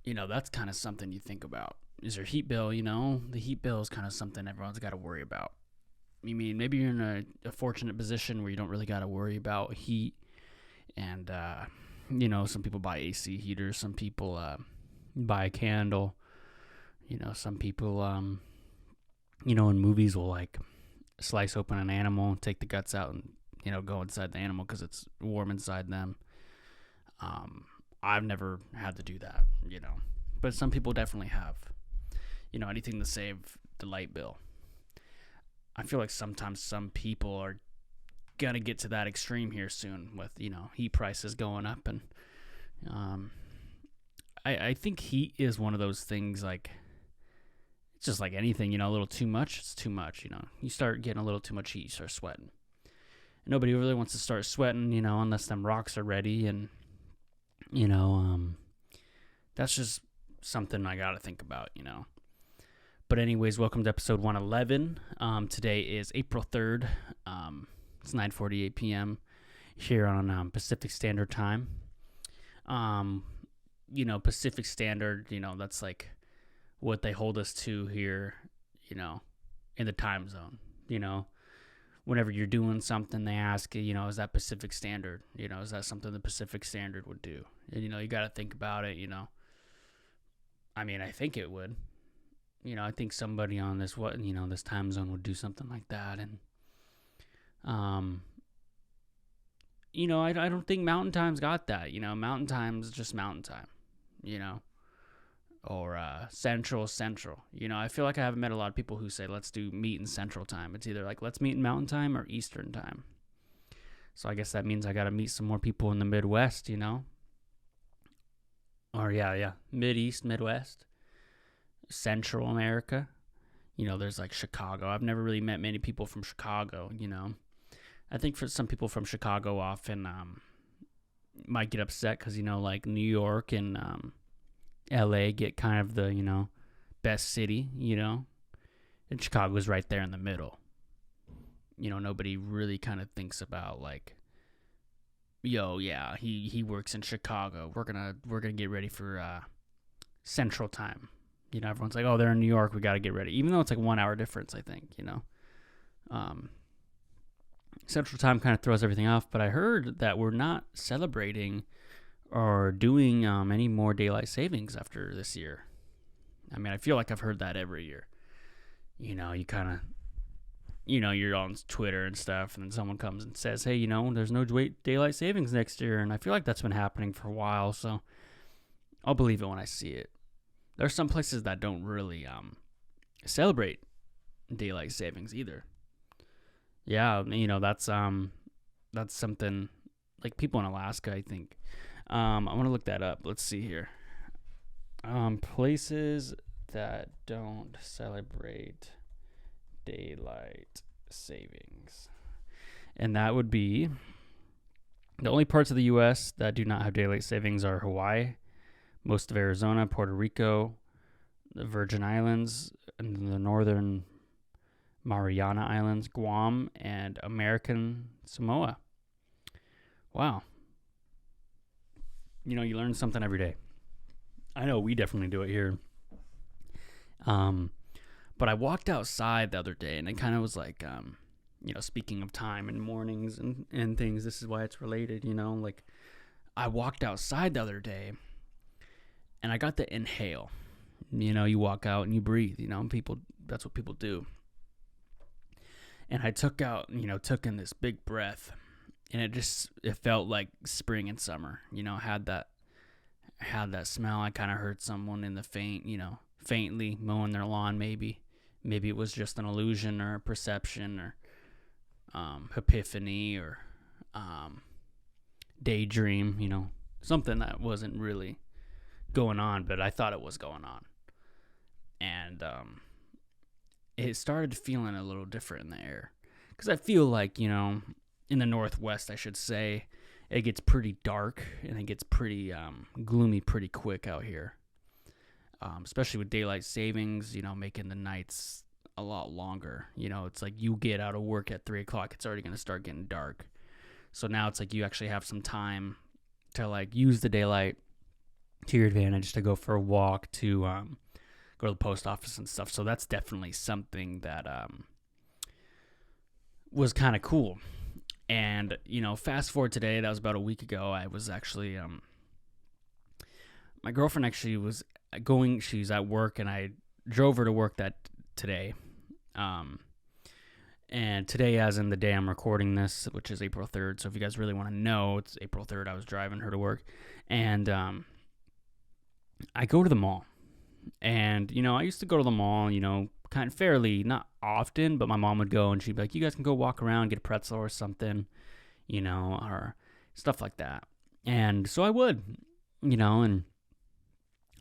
that's kind of something you think about. Is your heat bill, the heat bill is kind of something everyone's got to worry about. I mean, maybe you're in a fortunate position where you don't really got to worry about heat. And, some people buy AC heaters. Some people buy a candle. Some people, in movies will, like, slice open an animal, take the guts out, and, go inside the animal because it's warm inside them. I've never had to do that, But some people definitely have. Anything to save the light bill. I feel like sometimes some people are gonna get to that extreme here soon with heat prices going up, and I think heat is one of those things, like, it's just like anything, a little too much, it's too much. You start getting a little too much heat, you start sweating. Nobody really wants to start sweating, unless them rocks are ready, and that's just something I gotta think about. But anyways, welcome to episode 111. Today is April 3rd. It's 9:48 p.m. here on Pacific Standard Time. Pacific Standard, that's like what they hold us to here, in the time zone. Whenever you're doing something, they ask you, is that Pacific Standard? Is that something the Pacific Standard would do? And, you got to think about it, I mean, I think it would. I think somebody on this this time zone would do something like that. And, I don't think Mountain Time's got that. Mountain Time's just Mountain Time, or Central. I feel like I haven't met a lot of people who say, let's meet in Central Time. It's either like, let's meet in Mountain Time or Eastern Time. So I guess that means I got to meet some more people in the Midwest, Or Mideast, Midwest. Central America, there's like Chicago. I've never really met many people from Chicago, I think for some people from Chicago often might get upset because, like New York and LA get kind of the, best city, and Chicago's right there in the middle. Nobody really kind of thinks about like, he works in Chicago. We're gonna get ready for Central Time. Everyone's like, oh, they're in New York, we got to get ready. Even though it's like 1 hour difference, I think, Central Time kind of throws everything off. But I heard that we're not celebrating or doing any more daylight savings after this year. I mean, I feel like I've heard that every year. You kind of, you're on Twitter and stuff, and then someone comes and says, hey, there's no daylight savings next year. And I feel like that's been happening for a while, so I'll believe it when I see it. There's some places that don't really celebrate daylight savings either. Yeah, that's something like people in Alaska, I think. I want to look that up. Let's see here. Places that don't celebrate daylight savings. And that would be the only parts of the U.S. that do not have daylight savings are Hawaii, most of Arizona, Puerto Rico, the Virgin Islands, and the Northern Mariana Islands, Guam, and American Samoa. Wow. You learn something every day. I know we definitely do it here. But I walked outside the other day, and it kind of was like, speaking of time and mornings and things, this is why it's related, like I walked outside the other day, and I got to inhale. You walk out and you breathe, people, that's what people do. And I took in this big breath, and it felt like spring and summer, had that smell. I kind of heard someone in the faintly mowing their lawn. Maybe it was just an illusion or a perception or, epiphany or, daydream, something that wasn't really going on, but I thought it was going on. And it started feeling a little different in the air, because I feel like, in the Northwest, I should say, it gets pretty dark and it gets pretty gloomy pretty quick out here, especially with daylight savings, making the nights a lot longer. It's like you get out of work at 3 o'clock, it's already going to start getting dark. So now it's like you actually have some time to like use the daylight to your advantage to go for a walk, to go to the post office and stuff. So that's definitely something that was kind of cool. And, fast forward today, that was about a week ago, I was actually, my girlfriend actually was she's at work, and I drove her to work today. And today, as in the day I'm recording this, which is April 3rd. So if you guys really want to know, it's April 3rd. I was driving her to work. And I go to the mall. And, I used to go to the mall, kind of fairly, not often, but my mom would go and she'd be like, you guys can go walk around, get a pretzel or something, or stuff like that. And so I would, and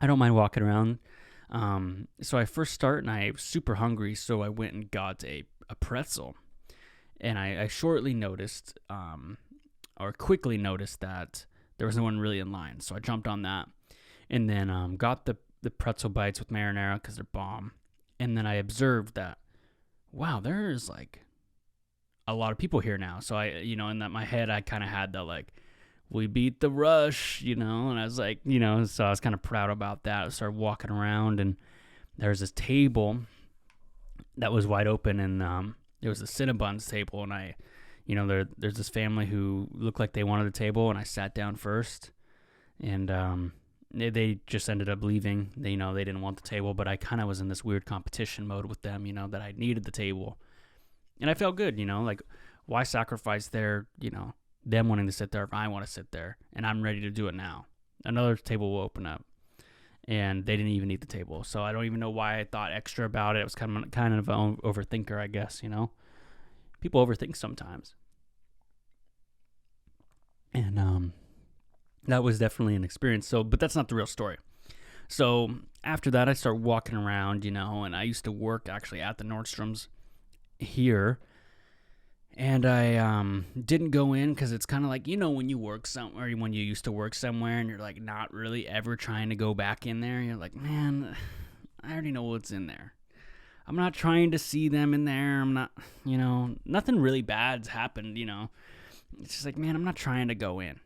I don't mind walking around. So I first start and I was super hungry, so I went and got a pretzel. And I shortly noticed, or quickly noticed, that there was no one really in line. So I jumped on that and then got the pretzel bites with marinara because they're bomb. And then I observed that, wow, there's like a lot of people here now. So I, in my head, I kind of had the like, we beat the rush, and I was like, so I was kind of proud about that. I started walking around, and there's this table that was wide open, and it was a Cinnabons table, and I, there's this family who looked like they wanted a table, and I sat down first, and they just ended up leaving. They didn't want the table, but I kind of was in this weird competition mode with them, that I needed the table, and I felt good, like, why sacrifice them wanting to sit there if I want to sit there, and I'm ready to do it now. Another table will open up, and they didn't even need the table, so I don't even know why I thought extra about it. It was kind of an overthinker, I guess. People overthink sometimes, and that was definitely an experience. So, but that's not the real story. So after that, I start walking around, and I used to work actually at the Nordstrom's here. And I didn't go in because it's kind of like, when you work somewhere, when you used to work somewhere and you're like not really ever trying to go back in there. You're like, man, I already know what's in there. I'm not trying to see them in there. I'm not, nothing really bad's happened, It's just like, man, I'm not trying to go in,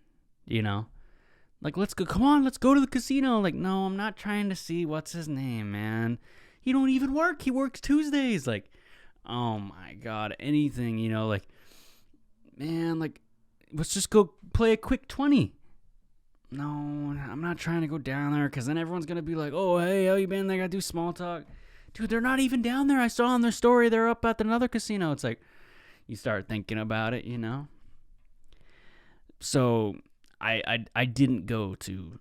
Like, let's go, come on, let's go to the casino. Like, no, I'm not trying to see what's his name, man. He don't even work. He works Tuesdays. Like, oh my God, anything, like, man, like, let's just go play a quick 20. No, I'm not trying to go down there because then everyone's going to be like, oh, hey, how you been? They got to do small talk. Dude, they're not even down there. I saw on their story they're up at another casino. It's like, you start thinking about it, So I didn't go to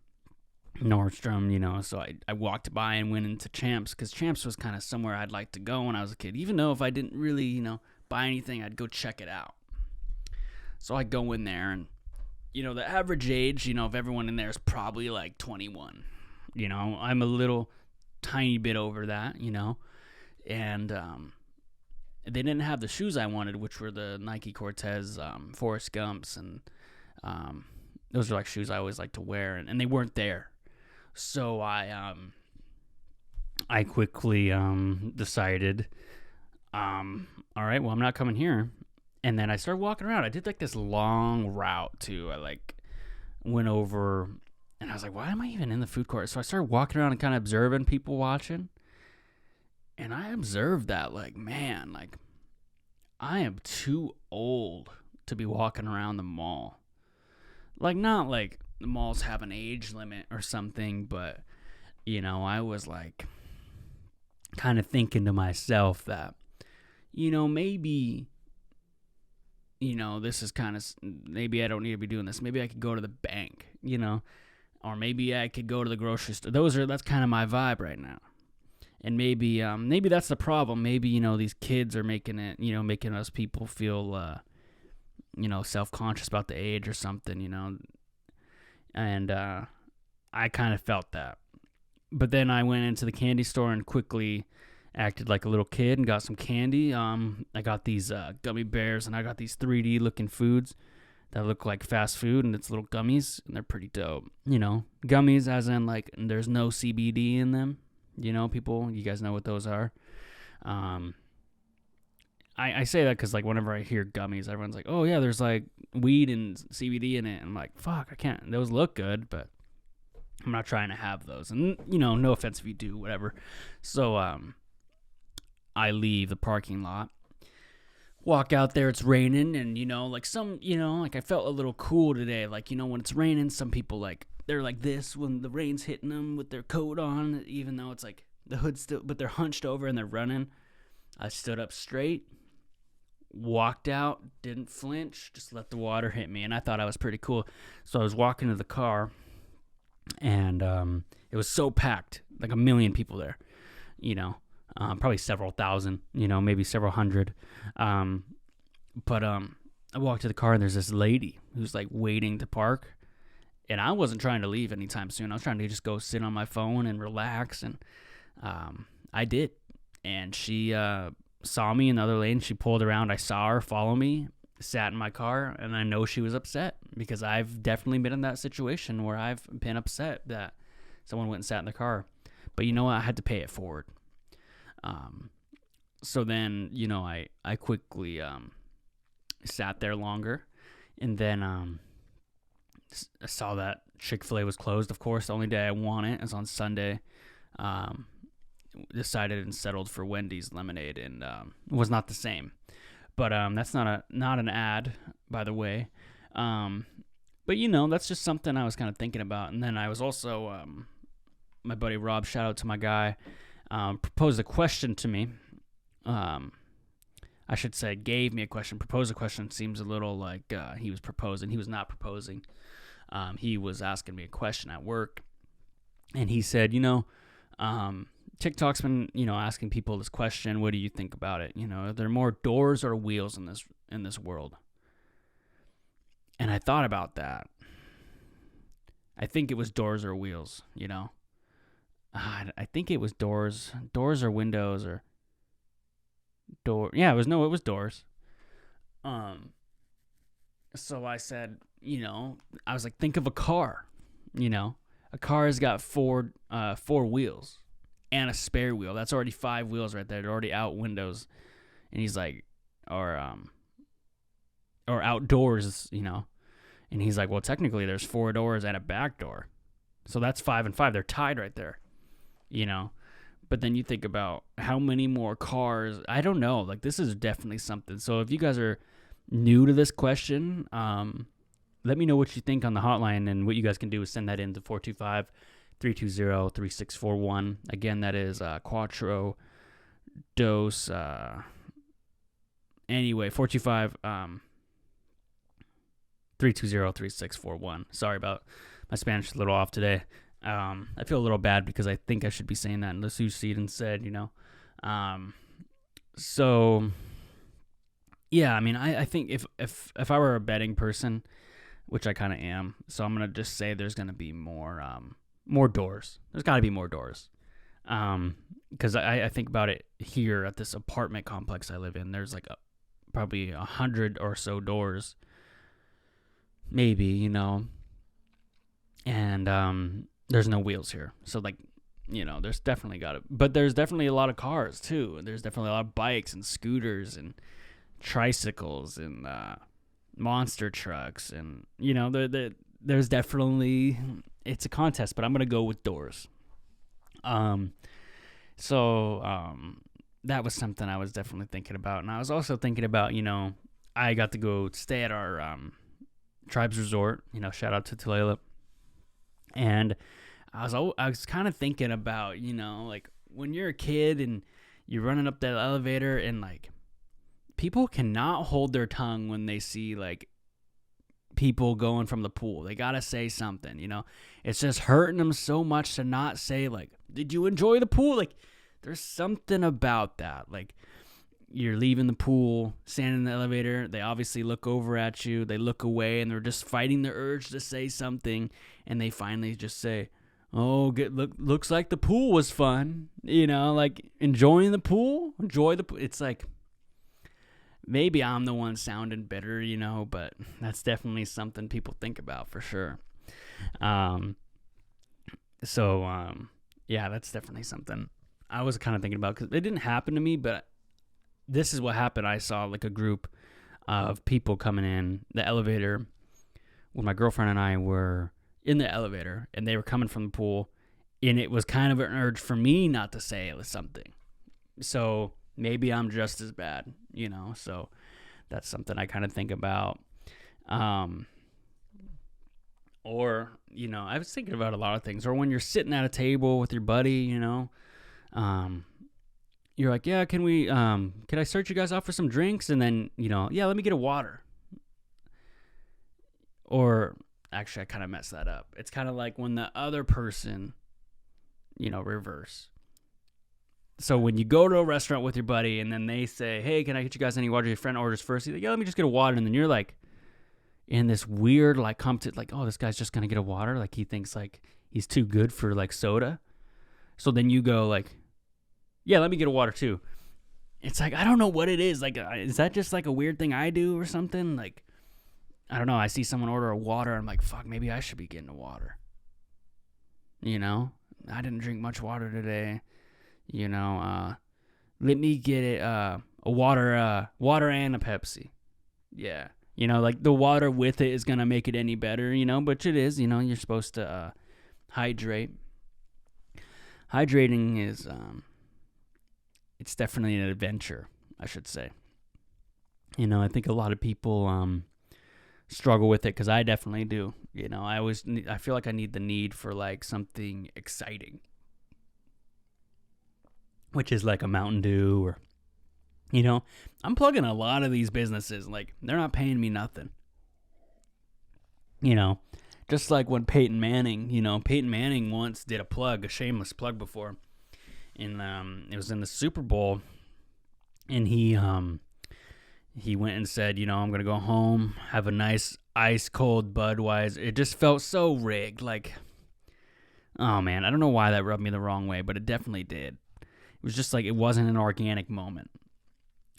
Nordstrom, so I walked by and went into Champs because Champs was kind of somewhere I'd like to go when I was a kid. Even though if I didn't really, buy anything, I'd go check it out. So I go in there and, the average age, of everyone in there is probably like 21. I'm a little tiny bit over that, and they didn't have the shoes I wanted, which were the Nike Cortez Forrest Gumps, and those are like shoes I always like to wear, and they weren't there. So I quickly decided, all right, well, I'm not coming here. And then I started walking around. I did like this long route too. I like went over, and I was like, why am I even in the food court? So I started walking around and kind of observing people watching. And I observed that, like, man, like, I am too old to be walking around the mall. Like, not like the malls have an age limit or something, but, I was like kind of thinking to myself that, maybe, this is kind of, maybe I don't need to be doing this. Maybe I could go to the bank, or maybe I could go to the grocery store. That's kind of my vibe right now. And maybe that's the problem. Maybe, these kids are making it, making us people feel, self-conscious about the age or something, And I kind of felt that. But then I went into the candy store and quickly acted like a little kid and got some candy. I got these gummy bears, and I got these 3D looking foods that look like fast food, and it's little gummies, and they're pretty dope. Gummies as in like there's no CBD in them. People, you guys know what those are. I say that because like whenever I hear gummies, everyone's like, oh yeah, there's like weed and CBD in it. I'm like, fuck, I can't. Those look good, but I'm not trying to have those. And, no offense if you do, whatever. So, I leave the parking lot, walk out there, it's raining, and, I felt a little cool today. Like, when it's raining, some people, they're like this when the rain's hitting them with their coat on, even though it's, the hood's still, but they're hunched over and they're running. I stood up straight, walked out, didn't flinch, just let the water hit me, and I thought I was pretty cool. So I was walking to the car, and it was so packed, like 1 million people there, probably several thousand, maybe several hundred. But I walked to the car, and there's this lady who's waiting to park, and I wasn't trying to leave anytime soon. I was trying to just go sit on my phone and relax, and I did. And she saw me in the other lane. She pulled around. I saw her follow me, sat in my car, and I know she was upset because I've definitely been in that situation where I've been upset that someone went and sat in the car. But you know what? I had to pay it forward. So then, I quickly sat there longer, and then I saw that Chick-fil-A was closed. Of course, the only day I want it is on Sunday. Decided and settled for Wendy's lemonade, and it was not the same. But that's not an ad, by the way. But that's just something I was kind of thinking about. And then I was also my buddy Rob, shout out to my guy, proposed a question to me. I should say gave me a question. Proposed a question seems a little like he was proposing. He was not proposing. He was asking me a question at work, and he said, TikTok's been, asking people this question. What do you think about it? Are there more doors or wheels in this world? And I thought about that. I think it was doors or wheels, I think it was doors or windows or door. Yeah, it was doors. So I said, I was like, think of a car, a car has got four wheels and a spare wheel. That's already 5 wheels right there. They're already out windows. And he's like, or outdoors, And he's like, well, technically there's 4 doors and a back door. So that's 5 and 5. They're tied right there, But then you think about how many more cars. I don't know. This is definitely something. So if you guys are new to this question, let me know what you think on the hotline. And what you guys can do is send that in to 425-320-3641. Again, that is Quattro Dos. Anyway, 425 320-3641. Sorry about my Spanish, a little off today. I feel a little bad because I think I should be saying that unless you see it and said, So, yeah, I mean, I think if I were a betting person, which I kind of am, so I'm going to just say there's going to be more doors. There's got to be more doors. Because I think about it here at this apartment complex I live in, there's probably 100 or so doors. Maybe, and there's no wheels here. So, there's definitely but there's definitely a lot of cars, too. There's definitely a lot of bikes and scooters and tricycles and monster trucks. And, there's definitely, it's a contest, but I'm going to go with doors. So, that was something I was definitely thinking about. And I was also thinking about, I got to go stay at our Tribes Resort, shout out to Tulalip. And I was kind of thinking about, when you're a kid and you're running up that elevator and people cannot hold their tongue when they see people going from the pool. They got to say something, It's just hurting them so much to not say did you enjoy the pool? There's something about that. You're leaving the pool, standing in the elevator, they obviously look over at you, they look away, and they're just fighting the urge to say something, and they finally just say, oh, looks like the pool was fun, enjoying the pool, enjoy the pool. It's maybe I'm the one sounding bitter, but that's definitely something people think about for sure. Yeah, that's definitely something I was kind of thinking about, because it didn't happen to me, but this is what happened. I saw a group of people coming in the elevator when my girlfriend and I were in the elevator, and they were coming from the pool, and it was kind of an urge for me not to say it was something. So maybe I'm just as bad, so that's something I kind of think about. Or, I was thinking about a lot of things. Or when you're sitting at a table with your buddy, you're like, yeah, can I start you guys off for some drinks? And then, yeah, let me get a water. Or, actually, I kind of messed that up. It's kind of like when the other person, reverse. So when you go to a restaurant with your buddy and then they say, hey, can I get you guys any water? Your friend orders first. You're like, yeah, let me just get a water. And then you're like, in this weird, like, like, oh, this guy's just going to get a water. Like, he thinks, like, he's too good for, like, soda. So then you go, like, yeah, let me get a water, too. It's like, I don't know what it is. Like, is that just, like, a weird thing I do or something? Like, I don't know. I see someone order a water. And I'm like, fuck, maybe I should be getting a water. I didn't drink much water today. Let me get it, a water and a Pepsi. Yeah. Like the water with it is going to make it any better, but it is, you're supposed to hydrate. Hydrating is, it's definitely an adventure, I should say. I think a lot of people struggle with it because I definitely do. I feel like I need the need for like something exciting, which is like a Mountain Dew or, I'm plugging a lot of these businesses. Like, they're not paying me nothing. Just like when Peyton Manning once did a shameless plug before. And it was in the Super Bowl. And he went and said, I'm going to go home, have a nice ice cold Budweiser. It just felt so rigged. Like, oh man, I don't know why that rubbed me the wrong way, but it definitely did. It was just like, it wasn't an organic moment.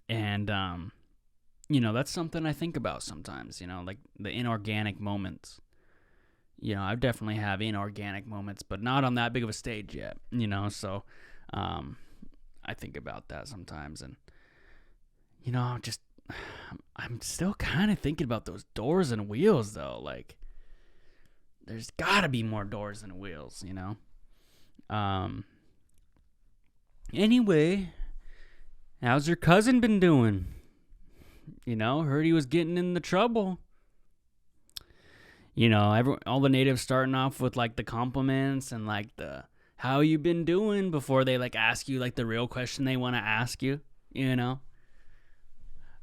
And, that's something I think about sometimes, like the inorganic moments. I definitely have inorganic moments, but not on that big of a stage yet, so I think about that sometimes. And, I'm still kind of thinking about those doors and wheels, though. Like, there's got to be more doors and wheels, Anyway, how's your cousin been doing? Heard he was getting in the trouble. All the natives starting off with like the compliments and like the how you been doing before they like ask you like the real question they want to ask you.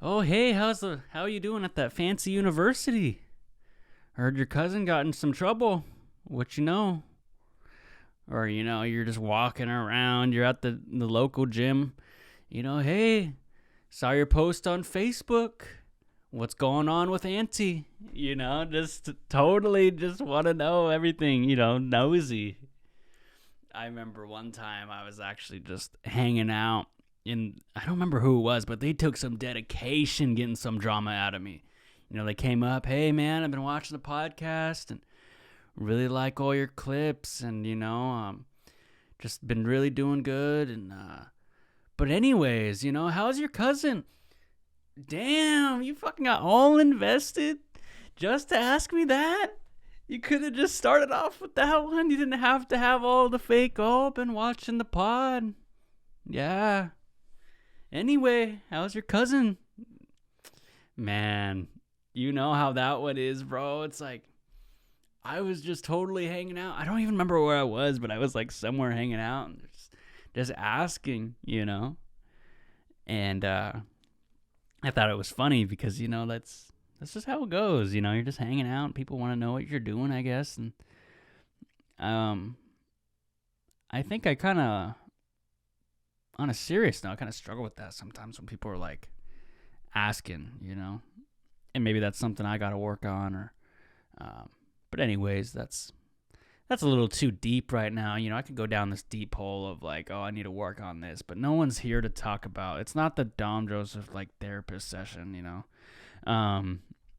Oh hey, how are you doing at that fancy university? Heard your cousin got in some trouble. What you know? Or you're just walking around. You're at the local gym. Hey, saw your post on Facebook. What's going on with Auntie? Just totally just want to know everything, nosy. I remember one time I was actually just hanging out I don't remember who it was, but they took some dedication getting some drama out of me. They came up, hey man, I've been watching the podcast and really like all your clips and, just been really doing good. And, but anyways, how's your cousin? Damn, you fucking got all invested just to ask me that? You could have just started off with that one. You didn't have to have all the fake, been watching the pod. Yeah. Anyway, how's your cousin? Man, you know how that one is, bro. It's like, I was just totally hanging out. I don't even remember where I was, but I was like somewhere hanging out and just asking, And I thought it was funny because, that's just how it goes. You're just hanging out and people want to know what you're doing, I guess. And I think I kind of, on a serious note, I kind of struggle with that sometimes when people are like asking, and maybe that's something I got to work on or, but anyways, that's a little too deep right now. I could go down this deep hole of like, oh, I need to work on this, but no one's here to talk about. It's not the Dom Joseph like therapist session,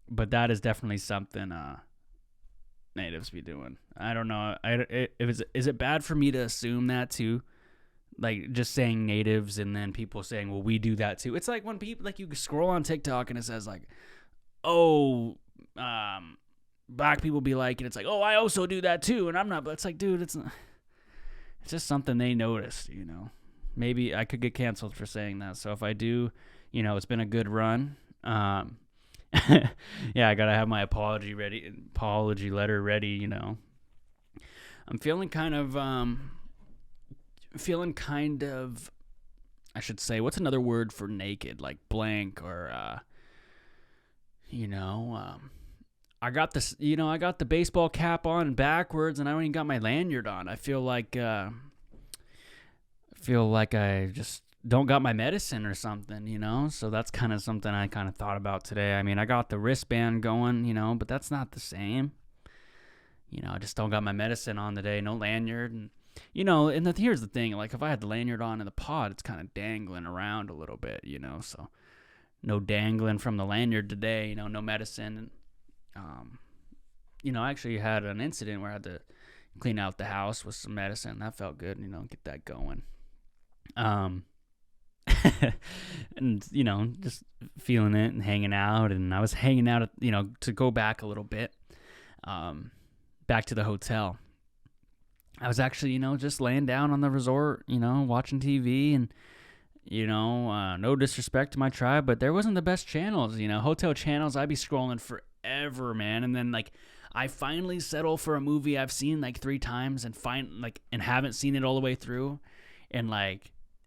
but that is definitely something natives be doing. I don't know. Is it bad for me to assume that too? Like just saying natives and then people saying, well, we do that too. It's like when people like you scroll on TikTok and it says like, oh, black people be like, and it's like, oh, I also do that too, and I'm not. But it's like, dude, it's just something they noticed, Maybe I could get canceled for saying that. So if I do, it's been a good run. Yeah, I gotta have my apology letter ready. I'm feeling kind of, I should say, what's another word for naked, like blank, or I got this, I got the baseball cap on backwards, and I don't even got my lanyard on. I feel like I just don't got my medicine or something, So that's kind of something I kind of thought about today. I mean, I got the wristband going, but that's not the same. I just don't got my medicine on today, no lanyard, and here's the thing, like if I had the lanyard on in the pod, it's kind of dangling around a little bit, so no dangling from the lanyard today, no medicine. I actually had an incident where I had to clean out the house with some medicine. That felt good, get that going. And, just feeling it and hanging out. And I was hanging out, to go back a little bit, back to the hotel. I was actually, just laying down on the resort, watching TV, and, no disrespect to my tribe, but there wasn't the best channels, hotel channels. I'd be scrolling forever, man. And then I finally settle for a movie I've seen 3 times and and haven't seen it all the way through. And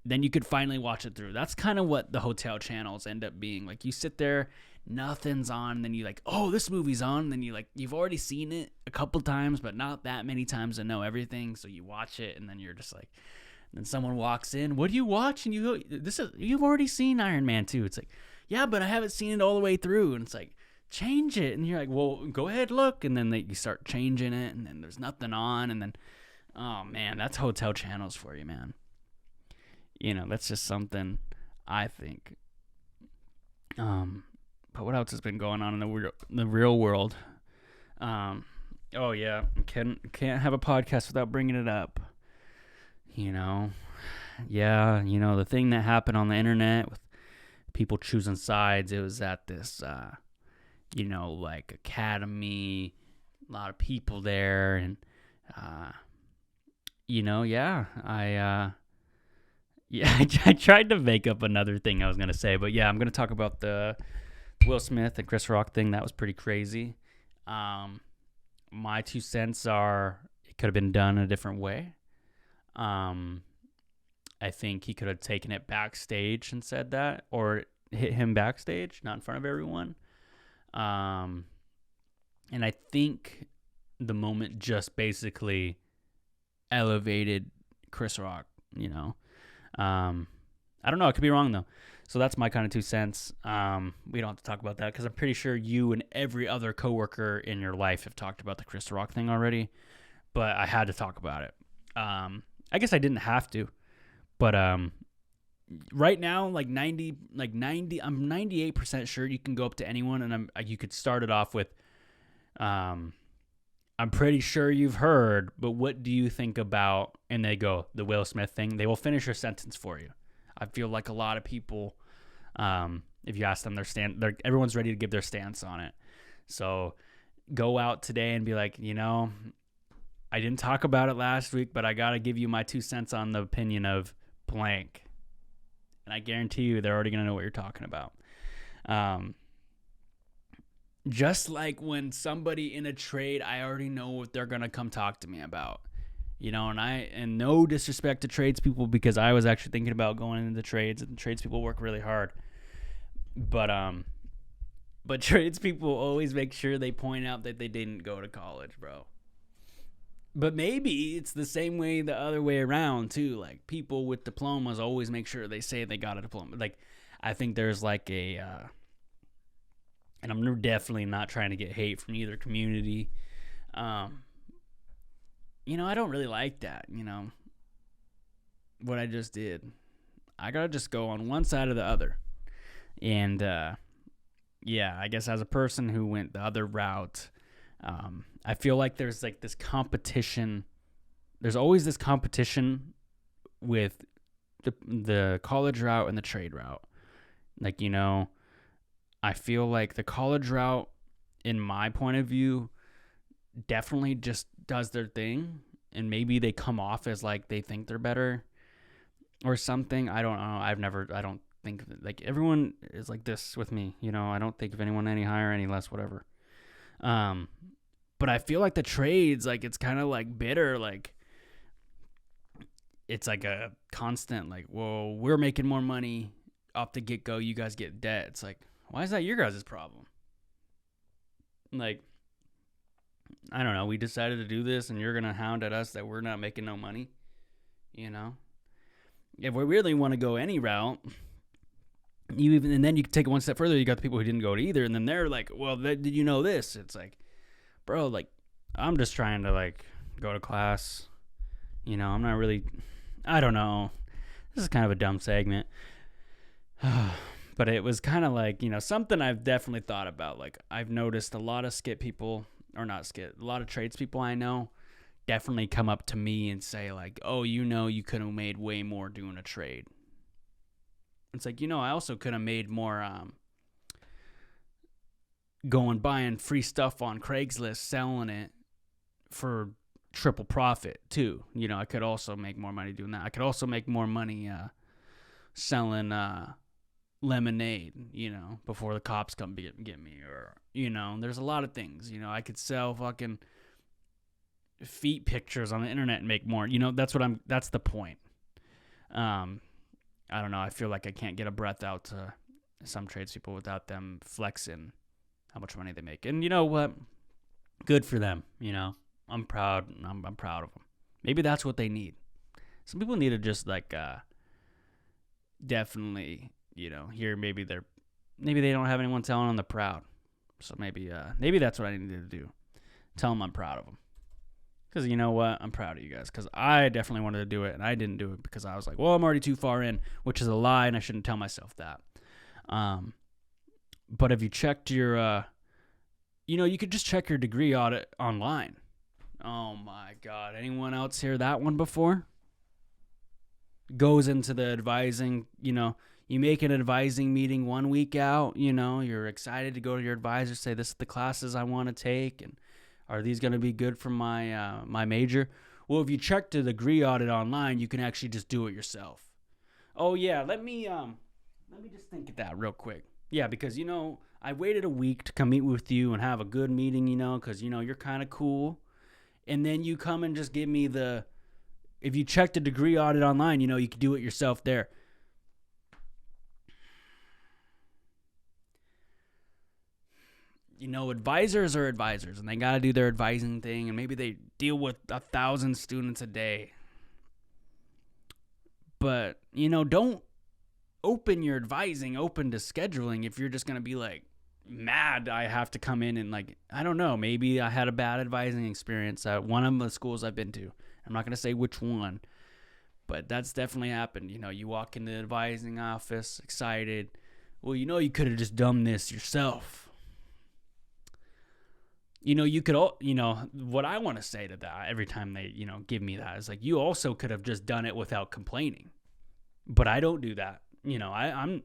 then you could finally watch it through. That's kind of what the hotel channels end up being. You sit there, nothing's on, and then you oh, this movie's on. And then you've already seen it a couple times, but not that many times to know everything. So you watch it, and then you're just then someone walks in. What do you watch? And you go, you've already seen Iron Man 2. It's yeah, but I haven't seen it all the way through. And it's change it. And you're well, go ahead, look. And then you start changing it, and then there's nothing on. And then, oh man, that's hotel channels for you, man. That's just something I think. But what else has been going on in the real world? Oh yeah, can't have a podcast without bringing it up. Yeah, the thing that happened on the internet with people choosing sides. It was at this, academy, a lot of people there, and yeah, I tried to make up another thing I was going to say, but yeah, I'm going to talk about the Will Smith and Chris Rock thing. That was pretty crazy. My 2 cents are it could have been done a different way. I think he could have taken it backstage and said that, or hit him backstage, not in front of everyone. And I think the moment just basically elevated Chris Rock, I don't know. I could be wrong, though. So that's my kind of 2 cents. We don't have to talk about that because I'm pretty sure you and every other coworker in your life have talked about the Chris Rock thing already. But I had to talk about it. I guess I didn't have to. But right now, I'm 98% sure you can go up to anyone and you could start it off with, I'm pretty sure you've heard, but what do you think about, and they go, the Will Smith thing. They will finish your sentence for you. I feel like a lot of people, if you ask them everyone's ready to give their stance on it. So go out today and be like, I didn't talk about it last week, but I got to give you my 2 cents on the opinion of blank. And I guarantee you they're already going to know what you're talking about. Just like when somebody in a trade, I already know what they're going to come talk to me about. And no disrespect to tradespeople, because I was actually thinking about going into trades, and tradespeople work really hard. But tradespeople always make sure they point out that they didn't go to college, bro. But maybe it's the same way the other way around too. People with diplomas always make sure they say they got a diploma. I think there's and I'm definitely not trying to get hate from either community. I don't really like that, what I just did. I gotta just go on one side or the other. And, yeah, I guess as a person who went the other route, I feel like there's this competition. There's always this competition with the college route and the trade route. I feel like the college route, in my point of view, definitely just does their thing, and maybe they come off as like they think they're better or something. I don't know. I don't think like everyone is like this with me. I don't think of anyone any higher, any less, whatever. But I feel like the trades, like it's kind of like bitter, like it's like a constant, like, well, we're making more money off the get go. You guys get debt. It's like, why is that your guys' problem? Like, I don't know. We decided to do this, and you're gonna hound at us that we're not making no money. If we really want to go any route, and then you take it one step further. You got the people who didn't go to either, and then they're like, well, did you know this? It's like, bro, like, I'm just trying to like go to class. I'm not really. I don't know. This is kind of a dumb segment. But it was kind of like, something I've definitely thought about. Like, I've noticed a lot of a lot of tradespeople I know definitely come up to me and say, like, oh, you could have made way more doing a trade. It's like, I also could have made more going buying free stuff on Craigslist, selling it for triple profit too. I could also make more money doing that. I could also make more money selling lemonade, before the cops come get me, or there's a lot of things. I could sell fucking feet pictures on the internet and make more. That's the point. I don't know. I feel like I can't get a breath out to some tradespeople without them flexing how much money they make. And you know what? Good for them. I'm proud. I'm proud of them. Maybe that's what they need. Some people need to just like definitely, hear maybe they don't have anyone telling them they're proud. So maybe that's what I need to do. Tell them I'm proud of them. Because you know what? I'm proud of you guys. Because I definitely wanted to do it, and I didn't do it because I was like, well, I'm already too far in, which is a lie, and I shouldn't tell myself that. But if you checked your, you could just check your degree audit online. Oh, my God. Anyone else hear that one before? Goes into the advising, you make an advising meeting 1 week out, you're excited to go to your advisor, say, this is the classes I want to take, and are these going to be good for my my major? Well, if you check the degree audit online, you can actually just do it yourself. Oh yeah, let me just think of that real quick. Yeah, because I waited a week to come meet with you and have a good meeting, because you're kind of cool, and then you come and just give me if you check the degree audit online, you can do it yourself there. Advisors are advisors, and they got to do their advising thing, and maybe they deal with 1,000 students a day. But, don't open your advising open to scheduling if you're just going to be like mad I have to come in and like, I don't know, maybe I had a bad advising experience at one of the schools I've been to. I'm not going to say which one, but that's definitely happened. You walk into the advising office excited. Well, you could have just done this yourself. You could all, what I want to say to that every time they, give me that is like, you also could have just done it without complaining, but I don't do that. I'm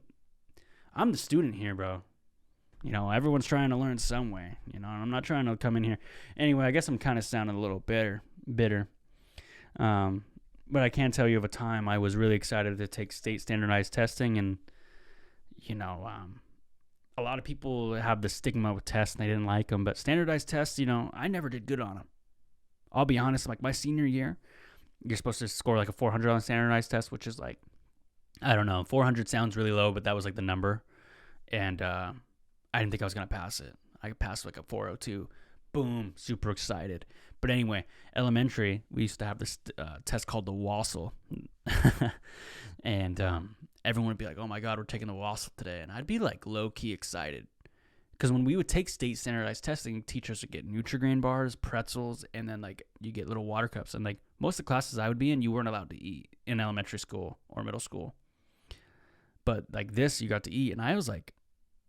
the student here, bro. Everyone's trying to learn some way, I'm not trying to come in here. Anyway, I guess I'm kind of sounding a little bitter. But I can tell you of a time I was really excited to take state standardized testing, and, a lot of people have the stigma with tests and they didn't like them, but standardized tests, I never did good on them. I'll be honest, like my senior year, you're supposed to score like a 400 on a standardized test, which is like, I don't know, 400 sounds really low, but that was like the number. And I didn't think I was going to pass it. I passed like a 402. Boom, super excited. But anyway, elementary, we used to have this test called the Wassel. And everyone would be like, oh my God, we're taking the Wassel today. And I'd be like low-key excited. Because when we would take state standardized testing, teachers would get Nutri-Grain bars, pretzels, and then like you get little water cups. And like most of the classes I would be in, you weren't allowed to eat in elementary school or middle school. But like this, you got to eat. And I was like,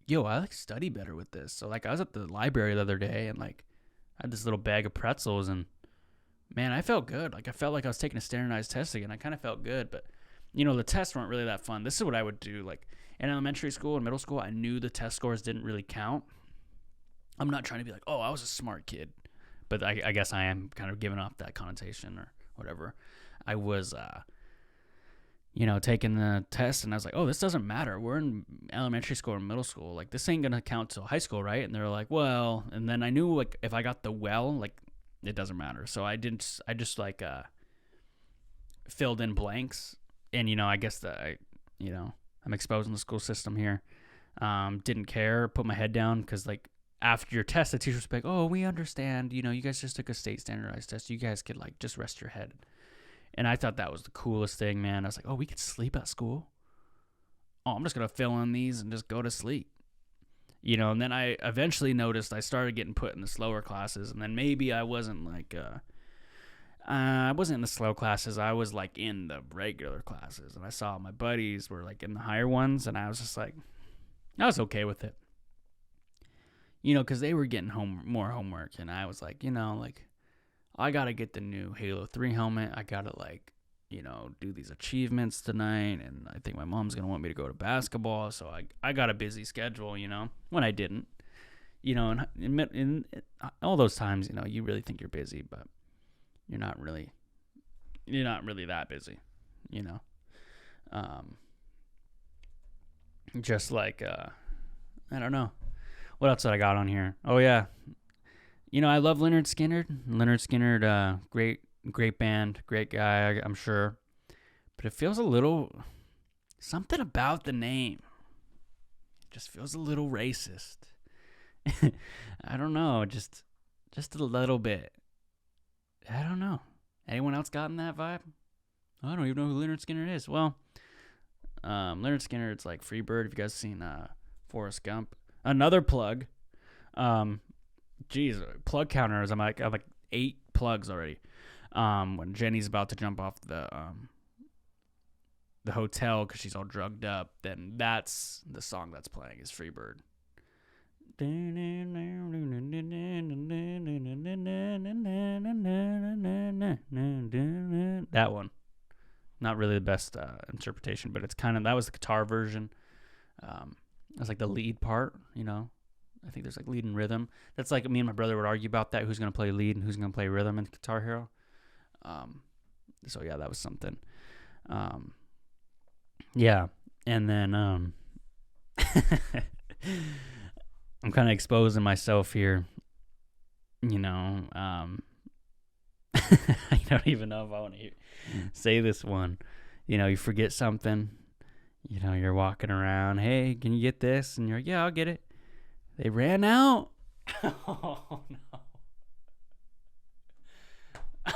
yo, I like study better with this. So like I was at the library the other day and like I had this little bag of pretzels and man, I felt good. Like I felt like I was taking a standardized test again. I kind of felt good, but the tests weren't really that fun. This is what I would do. Like in elementary school and middle school, I knew the test scores didn't really count. I'm not trying to be like, oh, I was a smart kid. but I guess I am kind of giving off that connotation or whatever. I was, taking the test, and I was like, oh, this doesn't matter. We're in elementary school or middle school. Like, this ain't going to count till high school, right? And they're like, well, and then I knew, like, if I got the like, it doesn't matter. So I just like, filled in blanks. And, I guess that I'm exposing the school system here. Didn't care, put my head down, because, like, after your test, the teacher was like, oh, we understand, you guys just took a state standardized test. You guys could, like, just rest your head. And I thought that was the coolest thing, man. I was like, oh, we could sleep at school? Oh, I'm just going to fill in these and just go to sleep. And then I eventually noticed I started getting put in the slower classes, and then maybe I wasn't, like, I wasn't in the slow classes. I was, like, in the regular classes, and I saw my buddies were, like, in the higher ones, and I was just like, I was okay with it. Because they were getting more homework, and I was like, I got to get the new Halo 3 helmet. I got to, like, do these achievements tonight, and I think my mom's going to want me to go to basketball, so I got a busy schedule, when I didn't. And in all those times, you really think you're busy, but you're not really that busy, Just like, I don't know. What else did I got on here? Oh, yeah. I love Leonard Skinner. Leonard Skinner, great band, great guy, I'm sure. But it feels a little, something about the name just feels a little racist. I don't know, just a little bit. I don't know. Anyone else gotten that vibe? I don't even know who Leonard Skinner is. Well, Leonard Skinner, it's like Freebird. Have you guys seen Forrest Gump? Another plug. Plug counters. I'm like 8 plugs already. When Jenny's about to jump off the hotel because she's all drugged up, then that's the song that's playing is Freebird. That one. Not really the best interpretation, but it's kind of, that was the guitar version. That's like the lead part, I think there's like lead and rhythm. That's like me and my brother would argue about that. Who's going to play lead and who's going to play rhythm in Guitar Hero. So yeah, that was something. Yeah. And then, I'm kind of exposing myself here. I don't even know if I want to say this one. You forget something. You're walking around. Hey, can you get this? And you're like, yeah, I'll get it. They ran out. Oh, no.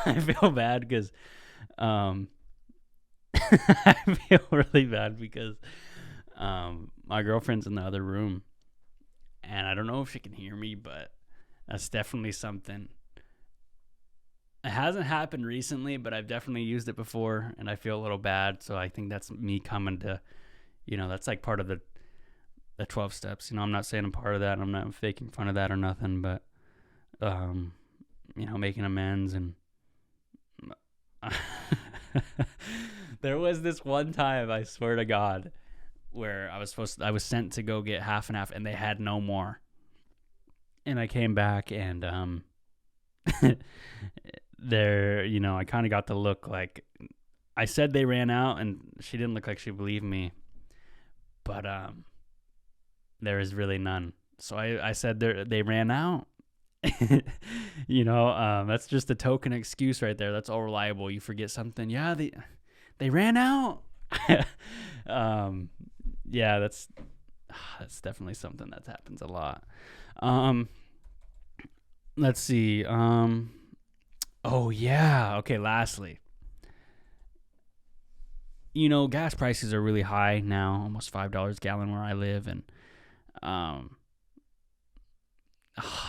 I feel bad because I feel really bad because my girlfriend's in the other room. And I don't know if she can hear me, but that's definitely something. It hasn't happened recently, but I've definitely used it before, and I feel a little bad. So I think that's me coming to, that's like part of the 12 steps. I'm not saying I'm part of that. I'm not faking fun of that or nothing, but, making amends. And there was this one time, I swear to God, where I was sent to go get half and half, and they had no more. And I came back, and there, I kind of got the look like I said they ran out, and she didn't look like she believed me. But there is really none. So I said they ran out. That's just a token excuse right there. That's all reliable. You forget something. Yeah, they ran out. Yeah, that's definitely something that happens a lot. Let's see. Oh yeah. Okay. Lastly, gas prices are really high now, almost $5 a gallon where I live, and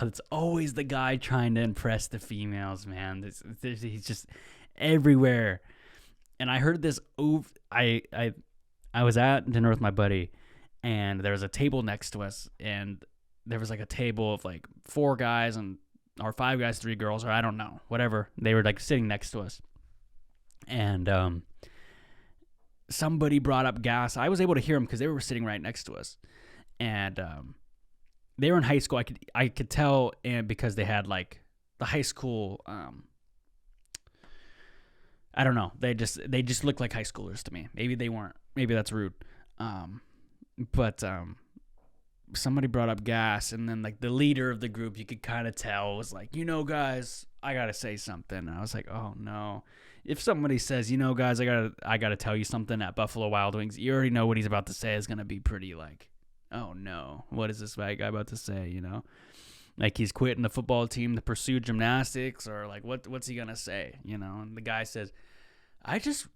it's always the guy trying to impress the females, man. He's just everywhere. And I heard this. I was at dinner with my buddy, and there was a table next to us, and there was like a table of like 4 guys or 5 guys, 3 girls, or I don't know, whatever. They were like sitting next to us, and somebody brought up gas. I was able to hear them because they were sitting right next to us, and they were in high school. I could tell, and because they had like the high school. I don't know. They just look like high schoolers to me. Maybe they weren't. Maybe that's rude. But somebody brought up gas, and then like the leader of the group, you could kind of tell was like, guys, I gotta say something. And I was like, oh no. If somebody says, guys, I gotta tell you something at Buffalo Wild Wings, you already know what he's about to say is gonna be pretty like, oh no, what is this white guy about to say? Like he's quitting the football team to pursue gymnastics, or like what's he gonna say? And the guy says, I just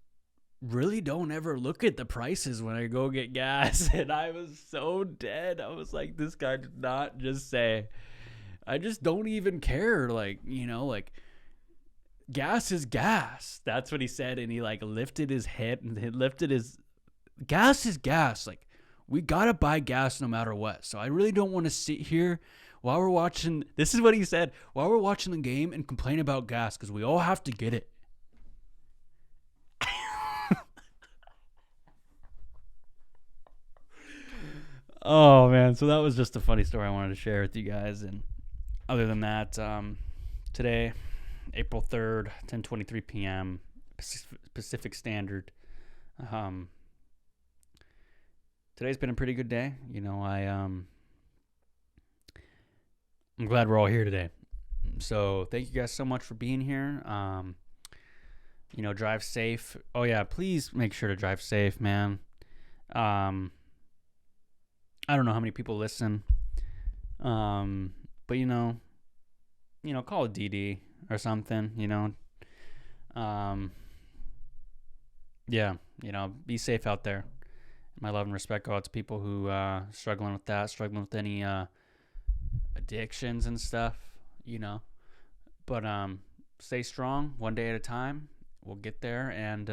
really don't ever look at the prices when I go get gas. And I was so dead. I was like, this guy did not just say, I just don't even care. Like, like gas is gas. That's what he said. And he like lifted his head and he lifted his gas is gas. Like we got to buy gas no matter what. So I really don't want to sit here while we're watching. This is what he said, while we're watching the game and complain about gas, because we all have to get it. Oh man, so that was just a funny story I wanted to share with you guys. And other than that, today, April 3rd, 10:23 p.m. Pacific Standard. Today's been a pretty good day. I'm glad we're all here today. So thank you guys so much for being here. Drive safe. Oh yeah, please make sure to drive safe, man. I don't know how many people listen. But call a DD or something, yeah, be safe out there. My love and respect go out to people who struggling with any addictions and stuff, but stay strong, one day at a time. We'll get there, and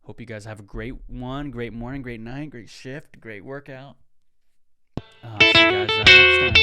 hope you guys have a great morning, great night, great shift, great workout. See you guys next time.